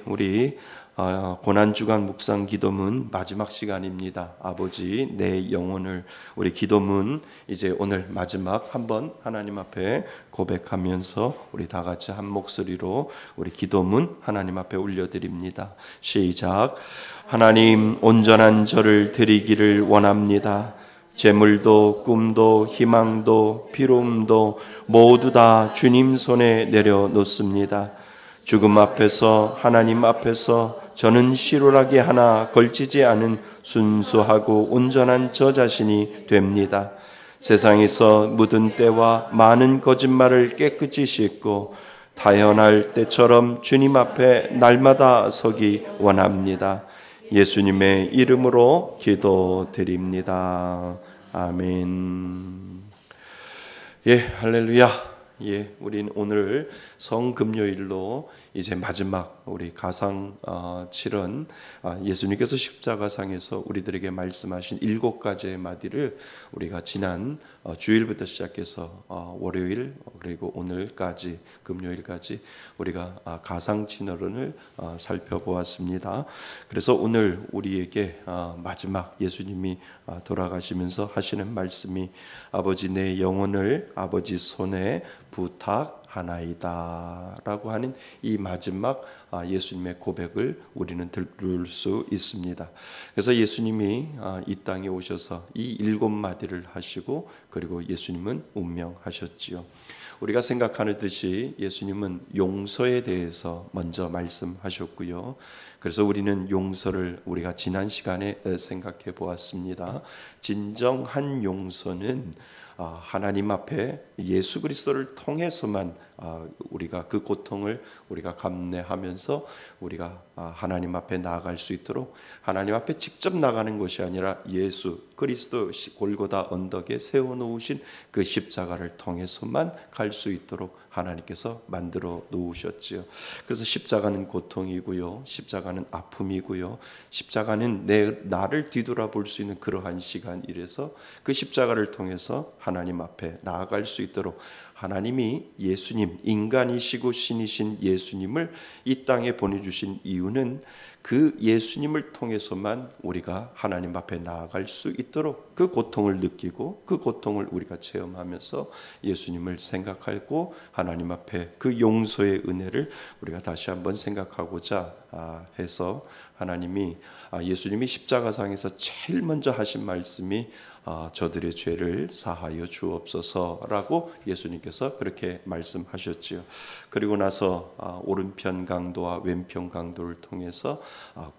우리 고난주간 묵상 기도문 마지막 시간입니다. 아버지 내 영혼을 우리 기도문 이제 오늘 마지막 한번 하나님 앞에 고백하면서 우리 다 같이 한 목소리로 우리 기도문 하나님 앞에 올려드립니다. 시작. 하나님 온전한 저를 드리기를 원합니다. 재물도 꿈도 희망도 피로움도 모두 다 주님 손에 내려놓습니다. 죽음 앞에서 하나님 앞에서 저는 실오라기 하나 걸치지 않은 순수하고 온전한 저 자신이 됩니다. 세상에서 묻은 때와 많은 거짓말을 깨끗이 씻고 타연할 때처럼 주님 앞에 날마다 서기 원합니다. 예수님의 이름으로 기도드립니다. 아멘. 예, 할렐루야. 예, 우린 오늘 성금요일로 이제 마지막 우리 가상 치른 예수님께서 십자가상에서 우리들에게 말씀하신 7가지의 마디를 우리가 지난 주일부터 시작해서 월요일 그리고 오늘까지 금요일까지 우리가 가상 진언을 살펴보았습니다. 그래서 오늘 우리에게 마지막 예수님이 돌아가시면서 하시는 말씀이 아버지 내 영혼을 아버지 손에 부탁하나이다 라고 하는 이 마지막 예수님의 고백을 우리는 들을 수 있습니다. 그래서 예수님이 이 땅에 오셔서 이 7마디를 하시고 그리고 예수님은 운명하셨지요. 우리가 생각하는 듯이 예수님은 용서에 대해서 먼저 말씀하셨고요. 그래서 우리는 용서를 우리가 지난 시간에 생각해 보았습니다. 진정한 용서는 하나님 앞에 예수 그리스도를 통해서만 우리가 그 고통을 우리가 감내하면서 우리가 하나님 앞에 나아갈 수 있도록 하나님 앞에 직접 나가는 것이 아니라 예수 그리스도 골고다 언덕에 세워놓으신 그 십자가를 통해서만 갈 수 있도록 하나님께서 만들어 놓으셨지요. 그래서 십자가는 고통이고요, 십자가는 아픔이고요, 십자가는 나를 뒤돌아볼 수 있는 그러한 시간이라서 그 십자가를 통해서 하나님 앞에 나아갈 수 있도록 하나님이 예수님, 인간이시고 신이신 예수님을 이 땅에 보내주신 이유는 그 예수님을 통해서만 우리가 하나님 앞에 나아갈 수 있도록 그 고통을 느끼고 그 고통을 우리가 체험하면서 예수님을 생각하고 하나님 앞에 그 용서의 은혜를 우리가 다시 한번 생각하고자 해서 하나님이 예수님이 십자가상에서 제일 먼저 하신 말씀이 저들의 죄를 사하여 주옵소서라고 예수님께서 그렇게 말씀하셨지요. 그리고 나서 오른편 강도와 왼편 강도를 통해서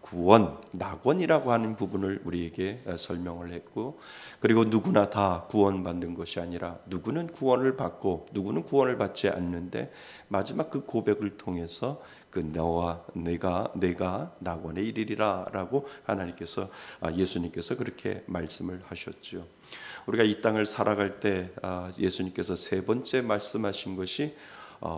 구원, 낙원이라고 하는 부분을 우리에게 설명을 했고, 그리고 누구나 다 구원받는 것이 아니라 누구는 구원을 받고 누구는 구원을 받지 않는데 마지막 그 고백을 통해서 그 너와 내가 낙원에 이르리라라고 하나님께서 예수님께서 그렇게 말씀을 하셨죠. 우리가 이 땅을 살아갈 때 예수님께서 세 번째 말씀하신 것이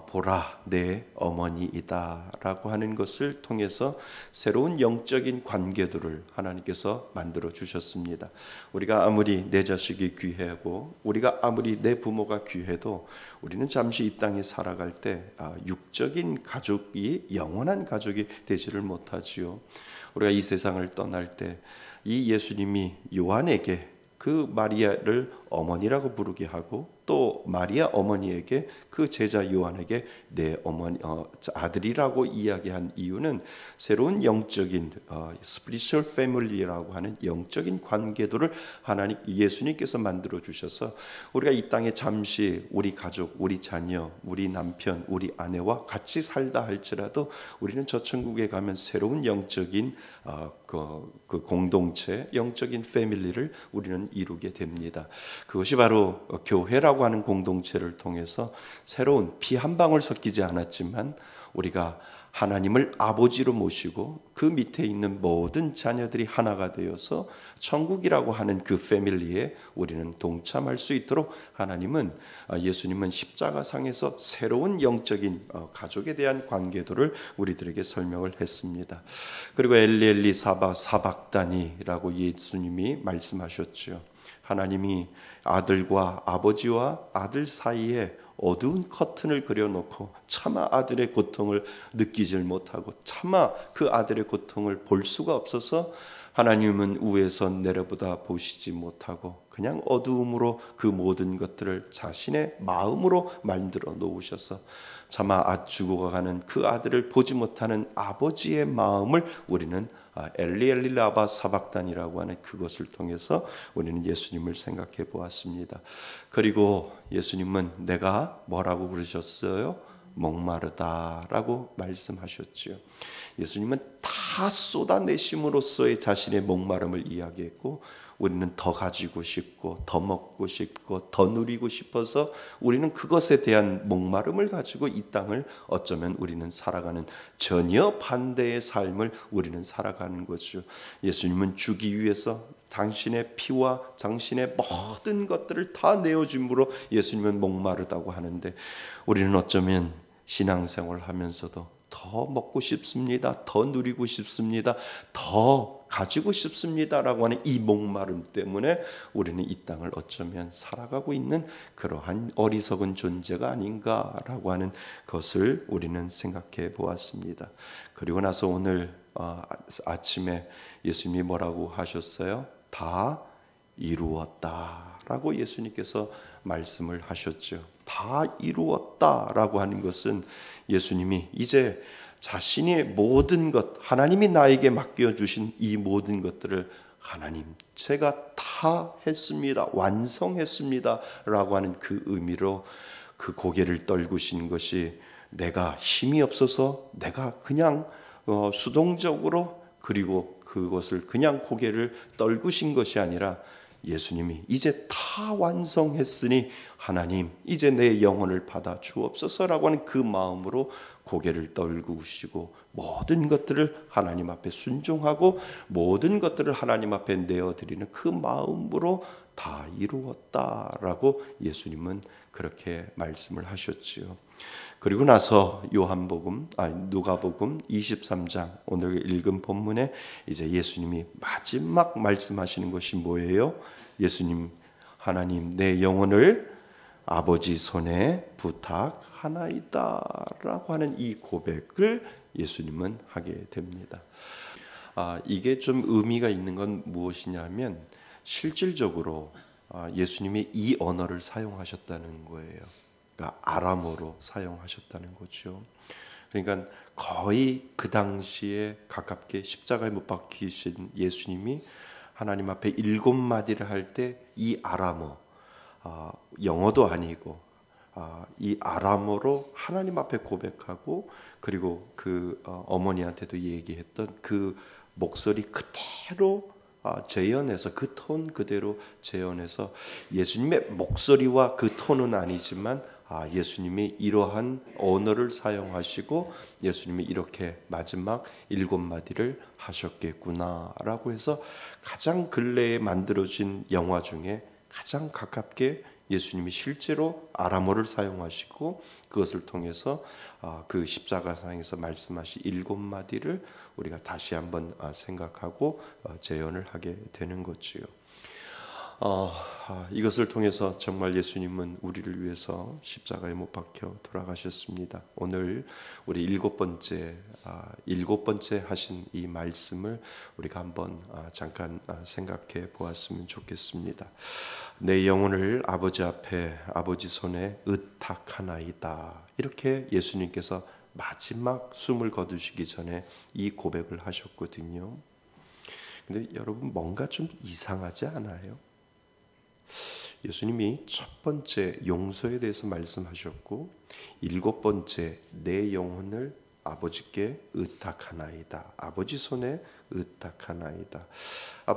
보라 내 어머니이다 라고 하는 것을 통해서 새로운 영적인 관계들을 하나님께서 만들어 주셨습니다. 우리가 아무리 내 자식이 귀하고 우리가 아무리 내 부모가 귀해도 우리는 잠시 이 땅에 살아갈 때 육적인 가족이 영원한 가족이 되지를 못하지요. 우리가 이 세상을 떠날 때 이 예수님이 요한에게 그 마리아를 어머니라고 부르게 하고 또 마리아 어머니에게 그 제자 요한에게 내 어머니 아들이라고 이야기한 이유는 새로운 영적인 spiritual family라고 하는 영적인 관계도를 하나님 예수님께서 만들어 주셔서 우리가 이 땅에 잠시 우리 가족, 우리 자녀, 우리 남편, 우리 아내와 같이 살다 할지라도 우리는 저 천국에 가면 새로운 영적인 그 공동체, 영적인 패밀리를 우리는 이루게 됩니다. 그것이 바로 교회라고 하는 공동체를 통해서 새로운 피 한 방울 섞이지 않았지만 우리가 하나님을 아버지로 모시고 그 밑에 있는 모든 자녀들이 하나가 되어서 천국이라고 하는 그 패밀리에 우리는 동참할 수 있도록 예수님은 십자가상에서 새로운 영적인 가족에 대한 관계도를 우리들에게 설명을 했습니다. 그리고 엘리엘리 사박다니라고 예수님이 말씀하셨죠. 하나님이 아들과 아버지와 아들 사이에 어두운 커튼을 그려놓고 차마 아들의 고통을 느끼질 못하고 차마 그 아들의 고통을 볼 수가 없어서 하나님은 위에서 내려보다 보시지 못하고 그냥 어두움으로 그 모든 것들을 자신의 마음으로 만들어 놓으셔서 차마 죽어가는 그 아들을 보지 못하는 아버지의 마음을 우리는 엘리 엘리 라바 사박단이라고 하는 그것을 통해서 우리는 예수님을 생각해 보았습니다. 그리고 예수님은 내가 뭐라고 그러셨어요? 목마르다라고 말씀하셨지요. 예수님은 다 쏟아내심으로써의 자신의 목마름을 이야기했고 우리는 더 가지고 싶고 더 먹고 싶고 더 누리고 싶어서 우리는 그것에 대한 목마름을 가지고 이 땅을 어쩌면 우리는 살아가는 전혀 반대의 삶을 우리는 살아가는 거죠. 예수님은 주기 위해서 당신의 피와 당신의 모든 것들을 다 내어줌으로 예수님은 목마르다고 하는데 우리는 어쩌면 신앙생활을 하면서도 더 먹고 싶습니다. 더 누리고 싶습니다. 더 가지고 싶습니다라고 하는 이 목마름 때문에 우리는 이 땅을 어쩌면 살아가고 있는 그러한 어리석은 존재가 아닌가라고 하는 것을 우리는 생각해 보았습니다. 그리고 나서 오늘 아침에 예수님이 뭐라고 하셨어요? 다 이루었다라고 예수님께서 말씀을 하셨죠. 다 이루었다라고 하는 것은 예수님이 이제 자신의 모든 것, 하나님이 나에게 맡겨주신 이 모든 것들을 하나님, 제가 다 했습니다. 완성했습니다. 라고 하는 그 의미로 그 고개를 떨구신 것이 내가 힘이 없어서 내가 그냥 수동적으로 그리고 그것을 그냥 고개를 떨구신 것이 아니라 예수님이 이제 다 완성했으니 하나님 이제 내 영혼을 받아 주옵소서라고 하는 그 마음으로 고개를 떨구시고 모든 것들을 하나님 앞에 순종하고 모든 것들을 하나님 앞에 내어드리는 그 마음으로 다 이루었다라고 예수님은 그렇게 말씀을 하셨지요. 그리고 나서 누가복음 23장 오늘 읽은 본문에 이제 예수님이 마지막 말씀하시는 것이 뭐예요? 예수님, 하나님 내 영혼을 아버지 손에 부탁하나이다 라고 하는 이 고백을 예수님은 하게 됩니다. 이게 좀 의미가 있는 건 무엇이냐면 실질적으로 예수님이 이 언어를 사용하셨다는 거예요. 그러니까 아람어로 사용하셨다는 거죠. 그러니까 거의 그 당시에 가깝게 십자가에 못 박히신 예수님이 하나님 앞에 7마디를 할 때 이 아람어, 영어도 아니고 이 아람어로 하나님 앞에 고백하고 그리고 그 어머니한테도 얘기했던 그 목소리 그대로 재현해서 그 톤 그대로 재현해서 예수님의 목소리와 그 톤은 아니지만 예수님이 이러한 언어를 사용하시고 예수님이 이렇게 마지막 7마디를 하셨겠구나라고 해서 가장 근래에 만들어진 영화 중에 가장 가깝게 예수님이 실제로 아람어를 사용하시고 그것을 통해서 그 십자가상에서 말씀하신 7마디를 우리가 다시 한번 생각하고 재현을 하게 되는 거지요. 이것을 통해서 정말 예수님은 우리를 위해서 십자가에 못 박혀 돌아가셨습니다. 오늘 우리 일곱 번째 하신 이 말씀을 우리가 한번 잠깐 생각해 보았으면 좋겠습니다. 내 영혼을 아버지 앞에 아버지 손에 의탁하나이다. 이렇게 예수님께서 마지막 숨을 거두시기 전에 이 고백을 하셨거든요. 근데 여러분 뭔가 좀 이상하지 않아요? 예수님이 첫 번째 용서에 대해서 말씀하셨고 7번째 내 영혼을 아버지께 의탁하나이다. 아버지 손에 의탁하나이다.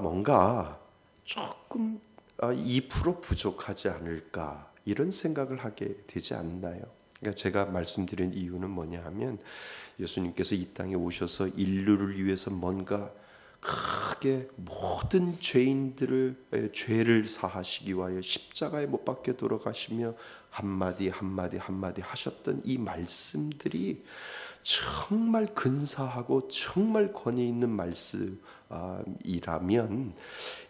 뭔가 조금 2% 부족하지 않을까 이런 생각을 하게 되지 않나요? 그러니까 제가 말씀드린 이유는 뭐냐 하면 예수님께서 이 땅에 오셔서 인류를 위해서 뭔가 크게 모든 죄인들의 죄를 사하시기 위하여 십자가에 못 박혀 돌아가시며 한마디 하셨던 이 말씀들이 정말 근사하고 정말 권위 있는 말씀이라면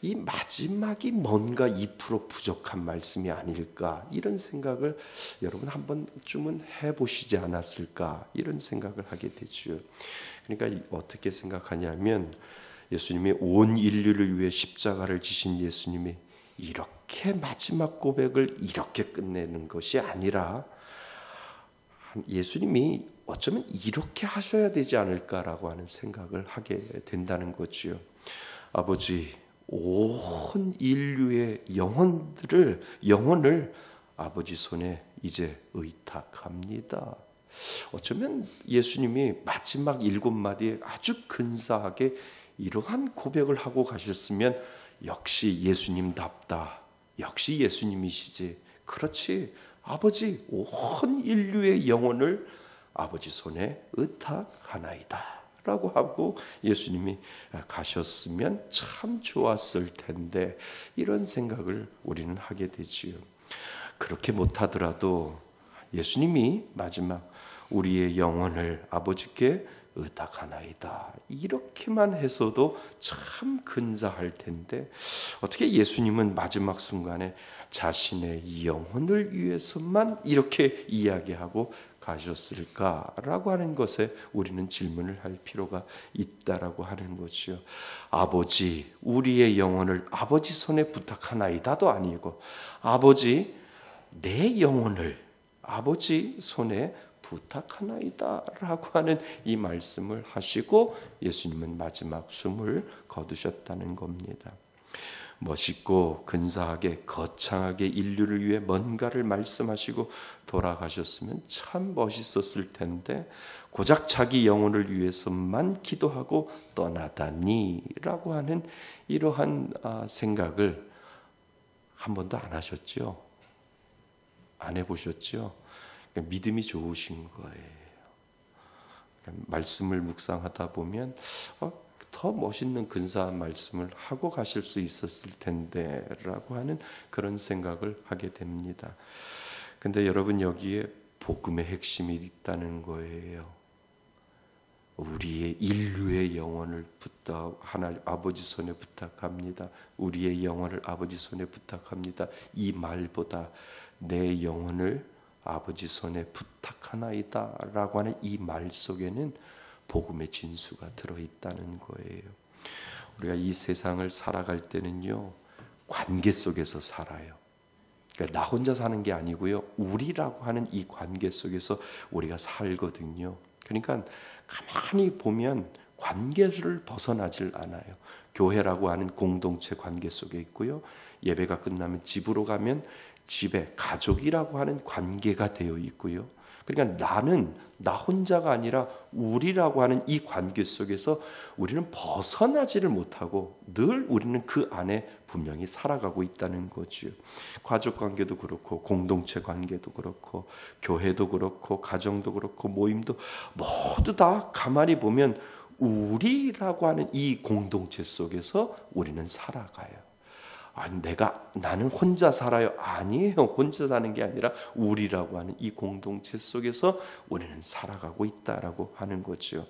이 마지막이 뭔가 2% 부족한 말씀이 아닐까, 이런 생각을 여러분 한 번쯤은 해보시지 않았을까, 이런 생각을 하게 되죠. 그러니까 어떻게 생각하냐면, 예수님이 온 인류를 위해 십자가를 지신 예수님이 이렇게 마지막 고백을 이렇게 끝내는 것이 아니라, 예수님이 어쩌면 이렇게 하셔야 되지 않을까라고 하는 생각을 하게 된다는 거지요. 아버지, 온 인류의 영혼을 아버지 손에 이제 의탁합니다. 어쩌면 예수님이 마지막 7마디에 아주 근사하게 이러한 고백을 하고 가셨으면 역시 예수님답다, 역시 예수님이시지, 그렇지, 아버지 온 인류의 영혼을 아버지 손에 의탁하나이다 라고 하고 예수님이 가셨으면 참 좋았을 텐데, 이런 생각을 우리는 하게 되지요. 그렇게 못하더라도 예수님이 마지막 우리의 영혼을 아버지께 의탁하나이다, 이렇게만 해서도 참 근사할 텐데, 어떻게 예수님은 마지막 순간에 자신의 영혼을 위해서만 이렇게 이야기하고 가셨을까라고 하는 것에 우리는 질문을 할 필요가 있다라고 하는 거죠. 아버지, 우리의 영혼을 아버지 손에 부탁하나이다도 아니고, 아버지, 내 영혼을 아버지 손에 부탁하나이다 라고 하는 이 말씀을 하시고 예수님은 마지막 숨을 거두셨다는 겁니다. 멋있고 근사하게 거창하게 인류를 위해 뭔가를 말씀하시고 돌아가셨으면 참 멋있었을 텐데, 고작 자기 영혼을 위해서만 기도하고 떠나다니 라고 하는 이러한 생각을 한 번도 안 하셨죠? 안 해보셨죠? 믿음이 좋으신 거예요. 말씀을 묵상하다 보면 더 멋있는 근사한 말씀을 하고 가실 수 있었을 텐데 라고 하는 그런 생각을 하게 됩니다. 근데 여러분, 여기에 복음의 핵심이 있다는 거예요. 우리의 인류의 영혼을 하나님 아버지 손에 부탁합니다. 우리의 영혼을 아버지 손에 부탁합니다. 이 말보다 내 영혼을 아버지 손에 부탁하나이다 라고 하는 이 말 속에는 복음의 진수가 들어있다는 거예요. 우리가 이 세상을 살아갈 때는요, 관계 속에서 살아요. 그러니까 나 혼자 사는 게 아니고요, 우리라고 하는 이 관계 속에서 우리가 살거든요. 그러니까 가만히 보면 관계를 벗어나질 않아요. 교회라고 하는 공동체 관계 속에 있고요, 예배가 끝나면 집으로 가면 집에 가족이라고 하는 관계가 되어 있고요. 그러니까 나는 나 혼자가 아니라 우리라고 하는 이 관계 속에서 우리는 벗어나지를 못하고 늘 우리는 그 안에 분명히 살아가고 있다는 거죠. 가족 관계도 그렇고 공동체 관계도 그렇고 교회도 그렇고 가정도 그렇고 모임도 모두 다 가만히 보면 우리라고 하는 이 공동체 속에서 우리는 살아가요. 나는 혼자 살아요. 아니에요. 혼자 사는 게 아니라 우리라고 하는 이 공동체 속에서 우리는 살아가고 있다라고 하는 거죠.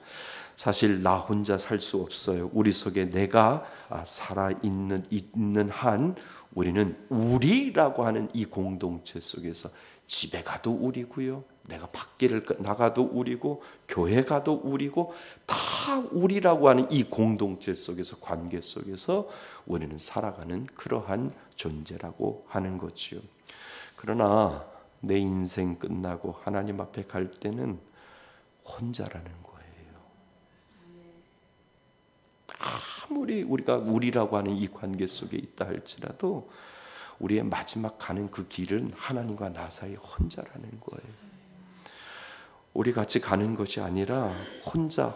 사실 나 혼자 살 수 없어요. 우리 속에 내가 살아있는 한 우리는 우리라고 하는 이 공동체 속에서 집에 가도 우리고요, 내가 밖에 나가도 우리고 교회 가도 우리고, 다 우리라고 하는 이 공동체 속에서 관계 속에서 우리는 살아가는 그러한 존재라고 하는 거지요. 그러나 내 인생 끝나고 하나님 앞에 갈 때는 혼자라는 거예요. 아무리 우리가 우리라고 하는 이 관계 속에 있다 할지라도 우리의 마지막 가는 그 길은 하나님과 나 사이 혼자라는 거예요. 우리 같이 가는 것이 아니라 혼자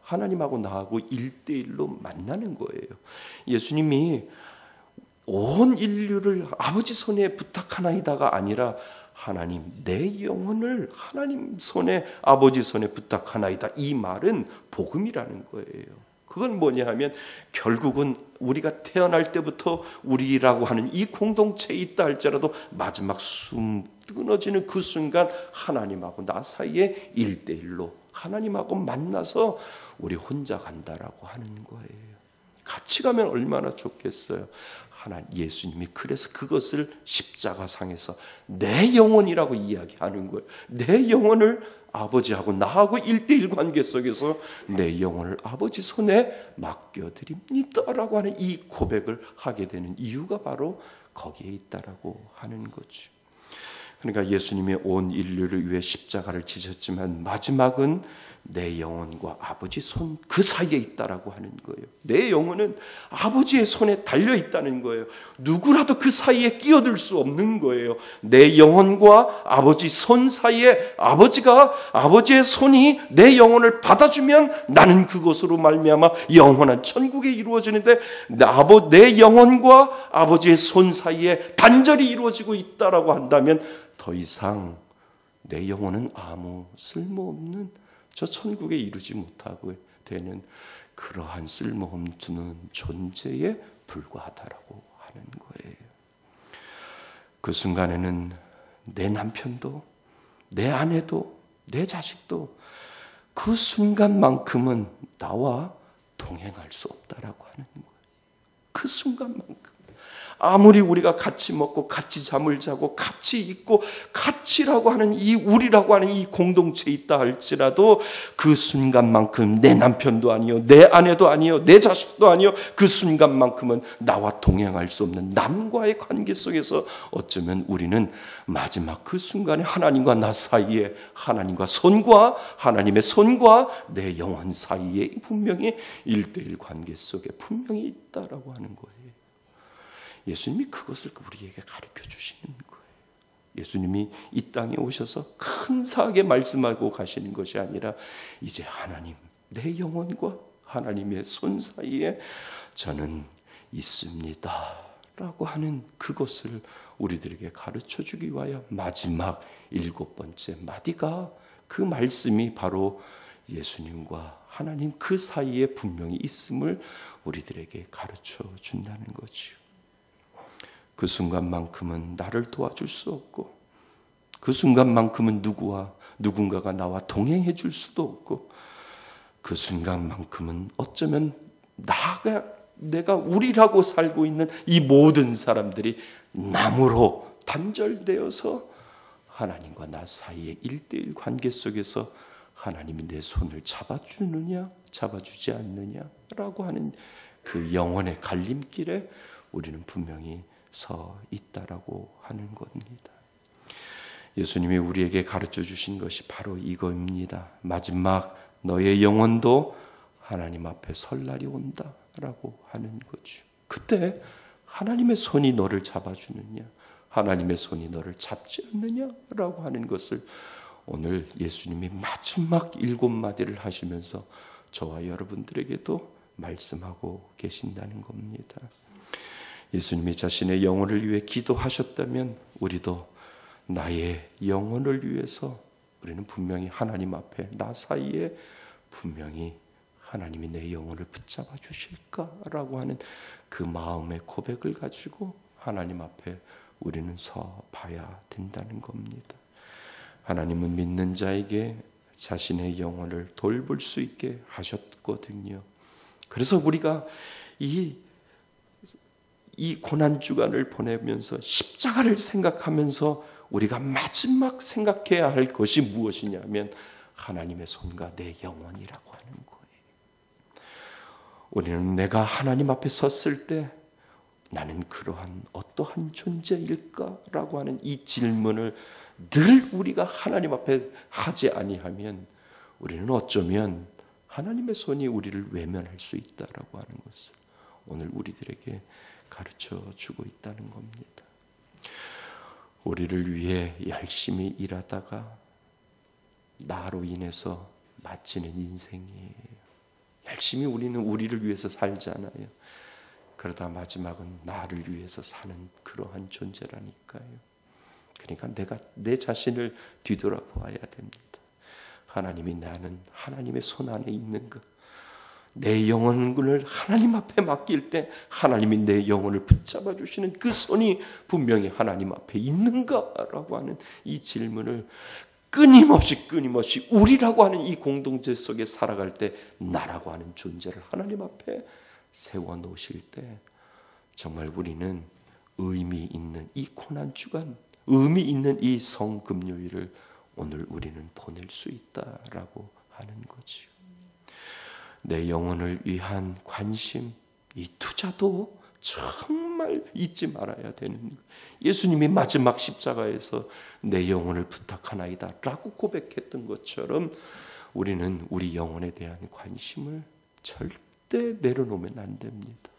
하나님하고 나하고 1대1로 만나는 거예요. 예수님이 온 인류를 아버지 손에 부탁하나이다가 아니라 하나님, 내 영혼을 하나님 손에 아버지 손에 부탁하나이다, 이 말은 복음이라는 거예요. 그건 뭐냐 하면 결국은 우리가 태어날 때부터 우리라고 하는 이 공동체에 있다 할지라도 마지막 숨 끊어지는 그 순간 하나님하고 나 사이에 1대1로 하나님하고 만나서 우리 혼자 간다라고 하는 거예요. 같이 가면 얼마나 좋겠어요. 예수님이 그래서 그것을 십자가상에서 내 영혼이라고 이야기하는 거예요. 내 영혼을 아버지하고 나하고 1:1 관계 속에서 내 영혼을 아버지 손에 맡겨드립니다라고 하는 이 고백을 하게 되는 이유가 바로 거기에 있다라고 하는 거죠. 그러니까 예수님이 온 인류를 위해 십자가를 지셨지만 마지막은 내 영혼과 아버지 손 그 사이에 있다라고 하는 거예요. 내 영혼은 아버지의 손에 달려 있다는 거예요. 누구라도 그 사이에 끼어들 수 없는 거예요. 내 영혼과 아버지 손 사이에 아버지의 손이 내 영혼을 받아주면 나는 그것으로 말미암아 영원한 천국에 이루어지는데 내 영혼과 아버지의 손 사이에 단절이 이루어지고 있다라고 한다면 더 이상 내 영혼은 아무 쓸모없는 저 천국에 이루지 못하고 되는 그러한 쓸모없는 존재에 불과하다라고 하는 거예요. 그 순간에는 내 남편도 내 아내도 내 자식도 그 순간만큼은 나와 동행할 수 없다라고 하는 거예요. 그 순간만큼. 아무리 우리가 같이 먹고 같이 잠을 자고 같이 있고 같이라고 하는 이 우리라고 하는 이 공동체에 있다 할지라도 그 순간만큼 내 남편도 아니요 내 아내도 아니요 내 자식도 아니요 그 순간만큼은 나와 동행할 수 없는 남과의 관계 속에서 어쩌면 우리는 마지막 그 순간에 하나님과 나 사이에 하나님의 손과 내 영혼 사이에 분명히 1:1 관계 속에 분명히 있다라고 하는 거예요. 예수님이 그것을 우리에게 가르쳐 주시는 거예요. 예수님이 이 땅에 오셔서 근사하게 말씀하고 가시는 것이 아니라 이제 하나님, 내 영혼과 하나님의 손 사이에 저는 있습니다 라고 하는 그것을 우리들에게 가르쳐 주기 위하여 마지막 7번째 마디가 그 말씀이 바로 예수님과 하나님 그 사이에 분명히 있음을 우리들에게 가르쳐 준다는 거죠. 그 순간만큼은 나를 도와줄 수 없고 그 순간만큼은 누군가가 나와 동행해 줄 수도 없고 그 순간만큼은 어쩌면 내가 우리라고 살고 있는 이 모든 사람들이 나무로 단절되어서 하나님과 나 사이의 1:1 관계 속에서 하나님이 내 손을 잡아주느냐 잡아주지 않느냐라고 하는 그 영혼의 갈림길에 우리는 분명히 서 있다라고 하는 겁니다. 예수님이 우리에게 가르쳐 주신 것이 바로 이거입니다. 마지막 너의 영혼도 하나님 앞에 설 날이 온다라고 하는 거죠. 그때 하나님의 손이 너를 잡아주느냐 하나님의 손이 너를 잡지 않느냐라고 하는 것을 오늘 예수님이 마지막 7마디를 하시면서 저와 여러분들에게도 말씀하고 계신다는 겁니다. 예수님이 자신의 영혼을 위해 기도하셨다면 우리도 나의 영혼을 위해서 우리는 분명히 하나님 앞에 나 사이에 분명히 하나님이 내 영혼을 붙잡아 주실까라고 하는 그 마음의 고백을 가지고 하나님 앞에 우리는 서 봐야 된다는 겁니다. 하나님은 믿는 자에게 자신의 영혼을 돌볼 수 있게 하셨거든요. 그래서 우리가 이 고난주간을 보내면서 십자가를 생각하면서 우리가 마지막 생각해야 할 것이 무엇이냐면 하나님의 손과 내 영혼이라고 하는 거예요. 우리는 내가 하나님 앞에 섰을 때 나는 그러한 어떠한 존재일까라고 하는 이 질문을 늘 우리가 하나님 앞에 하지 아니하면 우리는 어쩌면 하나님의 손이 우리를 외면할 수 있다라고 하는 것을 오늘 우리들에게 가르쳐 주고 있다는 겁니다. 우리를 위해 열심히 일하다가 나로 인해서 마치는 인생이에요. 열심히 우리는 우리를 위해서 살잖아요. 그러다 마지막은 나를 위해서 사는 그러한 존재라니까요. 그러니까 내가 내 자신을 뒤돌아보아야 됩니다. 하나님이 나는 하나님의 손 안에 있는 것, 내 영혼을 하나님 앞에 맡길 때 하나님이 내 영혼을 붙잡아 주시는 그 손이 분명히 하나님 앞에 있는가라고 하는 이 질문을 끊임없이 우리라고 하는 이 공동체 속에 살아갈 때 나라고 하는 존재를 하나님 앞에 세워놓으실 때 정말 우리는 의미 있는 이 고난주간, 의미 있는 이 성금요일을 오늘 우리는 보낼 수 있다라고 하는 거지요. 내 영혼을 위한 관심, 이 투자도 정말 잊지 말아야 되는 거예요. 예수님이 마지막 십자가에서 내 영혼을 부탁하나이다 라고 고백했던 것처럼 우리는 우리 영혼에 대한 관심을 절대 내려놓으면 안 됩니다.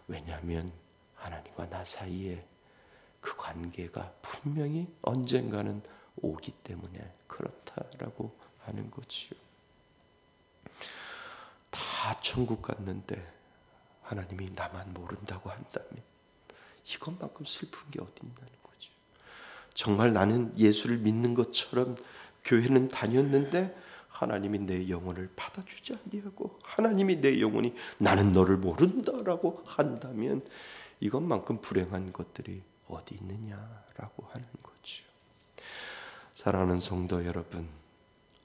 왜냐하면 하나님과 나 사이에 그 관계가 분명히 언젠가는 오기 때문에 그렇다라고 하는 거지요. 다 천국 갔는데 하나님이 나만 모른다고 한다면 이것만큼 슬픈 게 어디 있냐는 거죠. 정말 나는 예수를 믿는 것처럼 교회는 다녔는데 하나님이 내 영혼을 받아주지 아니하고 하나님이 내 영혼이 나는 너를 모른다라고 한다면 이것만큼 불행한 것들이 어디 있느냐라고 하는 거죠. 사랑하는 성도 여러분,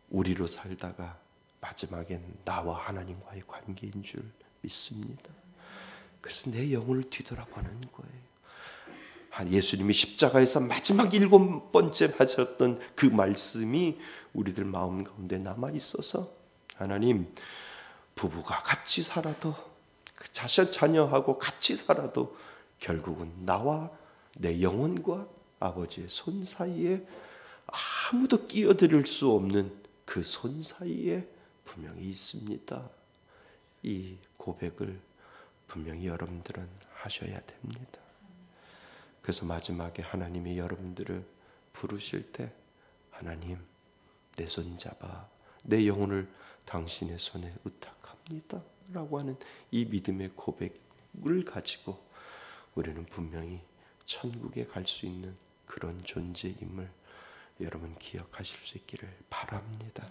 우리로 살다가 마지막엔 나와 하나님과의 관계인 줄 믿습니다. 그래서 내 영혼을 뒤돌아보는 거예요. 예수님이 십자가에서 마지막 7번째 하셨던 그 말씀이 우리들 마음 가운데 남아 있어서 하나님, 부부가 같이 살아도 자녀하고 같이 살아도 결국은 나와 내 영혼과 아버지의 손 사이에 아무도 끼어들 수 없는 그 손 사이에 분명히 있습니다. 이 고백을 분명히 여러분들은 하셔야 됩니다. 그래서 마지막에 하나님이 여러분들을 부르실 때 하나님, 내 손 잡아 내 영혼을 당신의 손에 의탁합니다 라고 하는 이 믿음의 고백을 가지고 우리는 분명히 천국에 갈 수 있는 그런 존재임을 여러분 기억하실 수 있기를 바랍니다.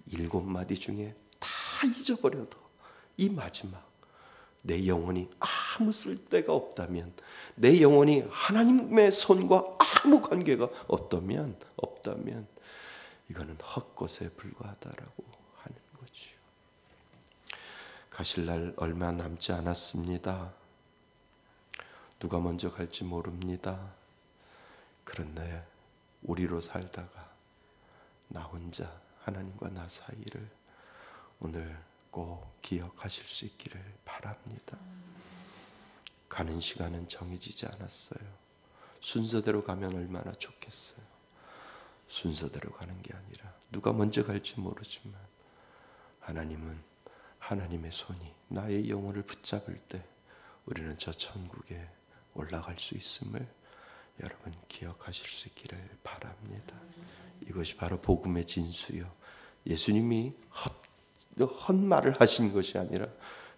7마디 중에 다 잊어버려도 이 마지막, 내 영혼이 아무 쓸데가 없다면, 내 영혼이 하나님의 손과 아무 관계가 없다면 이거는 헛것에 불과하다라고 하는 거죠. 가실 날 얼마 남지 않았습니다. 누가 먼저 갈지 모릅니다. 그런데 우리로 살다가 나 혼자 하나님과 나 사이를 오늘 꼭 기억하실 수 있기를 바랍니다. 가는 시간은 정해지지 않았어요. 순서대로 가면 얼마나 좋겠어요. 순서대로 가는 게 아니라 누가 먼저 갈지 모르지만 하나님은 하나님의 손이 나의 영혼을 붙잡을 때 우리는 저 천국에 올라갈 수 있음을 여러분 기억하실 수 있기를 바랍니다. 이것이 바로 복음의 진수요. 예수님이 헛말을 하신 것이 아니라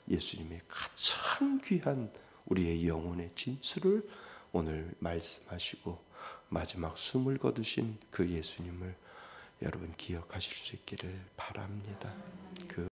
예수님의 가장 귀한 우리의 영혼의 진수를 오늘 말씀하시고 마지막 숨을 거두신 그 예수님을 여러분 기억하실 수 있기를 바랍니다. 그